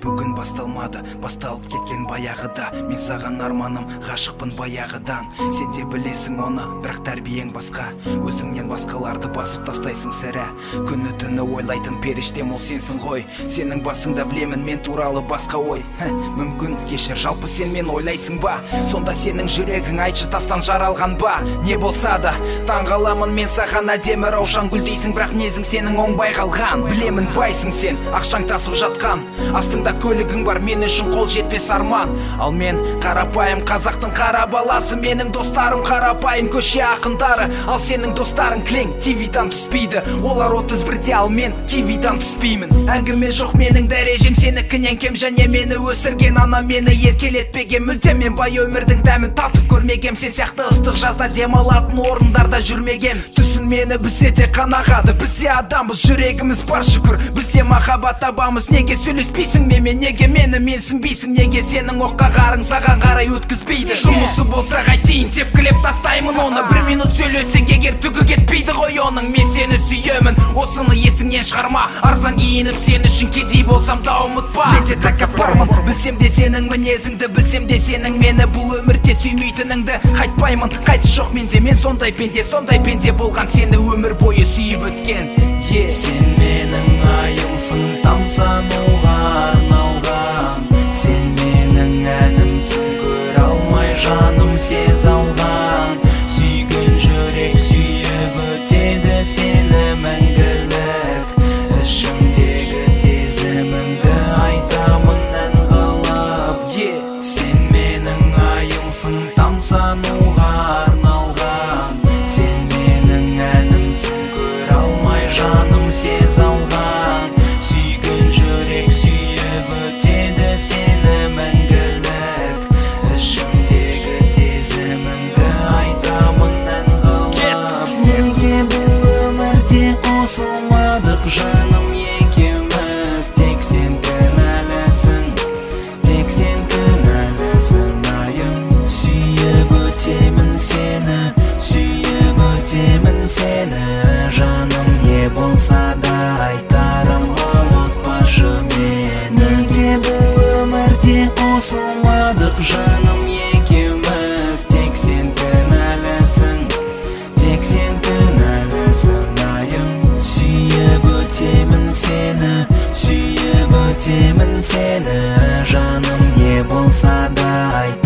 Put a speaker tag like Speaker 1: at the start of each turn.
Speaker 1: бүгін басталмады, басталып кеткен баяғыда. Мен саған арманым, ғашықпын баяғыдан. Сен де білесің оны, бірақ тәрбиең басқа. Өзіңнен басқаларды басып тастайсың сірә. Күні түні ойлайтын періштем ол сенсің ғой. Сенің басыңда білемін мен туралы басқа ой. Мүмкін кешір, жалпы сен мен ойлайсың ба? Сонда сенің жүрегің айтшы тастан жаралған ба? Не болса да таңғаламын мен саған, әдемі раушан гүл дейсің, бірақ мінезің сенің оңбай қалған. Білемін байсың сен, ақшаң тасып жатқан, астыңда көлігің бар, мен үшін қол жетпес арман. Ал мен қарапайым қазақтың қара баласы, менің достарым қарапайым көше ақындары. Ал сенің достарың кілең, ТВ-дан түспейді, олар 31-де, ал мен кивидан түспеймін. Әңгіме жоқ менің дәрежем сенікінен кем, және мені өсірген ана мені еркелетпеген. Мүлдем мен бай өмірдің дәмін татып көрмегем, сен сияқты ыстық жазда демалатын орындарда жүрмегем. Түсін мені бізде де қанағады, бізде адамбыз, жүрегіміз бар шүкір, бізде махаббат табамыз. Неге сөйлеспейсің менімен, неге мені менсінбейсің, неге сенің оққа қарың саған қарай өткізбейді? Жұмысы болса қайтейін, тепкілеп тастаймын оны. Бір минут сөйлесең егер түгі кетпейді ғой оның. Мен сені сүйемін, осыны есіңнен шығарма. Арзан киініп сен үшін кедей болсам да ұмытпа. Мен де тәкаппармын, білсем де сенің мінезіңді, білсем де сенің мені бұл өмірде сүймейтініңді. Қайтпаймын, қайтыс жоқ менде, мен сондай пенде болған, сені өмір бойы сүйіп өткен.
Speaker 2: Сен менің айымсың, тамсануға арналған. Сен менің әнімсің, көре алмай жаным сез алған. Сүйген жүрек сүйіп өтеді сені мәңгілік. Ішімдегі сезімімді айтамын ән қылып. Сен менің айымсың, тамсануға арналған. Сен менің әнімсің, көре алмай жаным сез алған. Сүйген жүрек сүйіп өтеді сені мәңгілік. Ішімдегі сезімімді айтамын ән қылып. Неге бұл өмірде қосылмадық жаным екеуміз? Тек сен кінәлісің, тек сен кінәлісің айым. Сүйіп өтемін сені, сүйіп өтемін сені жаным. Не болса да айтарым, ұмытпашы мені. Неге бұл өмірде қосылмадық жаным екеуміз? Тек сен кінәлісің, тек сен кінәлісің айым. Сүйіп өтемін сені, сүйіп өтемін сені жаным. Не болса да айтарым.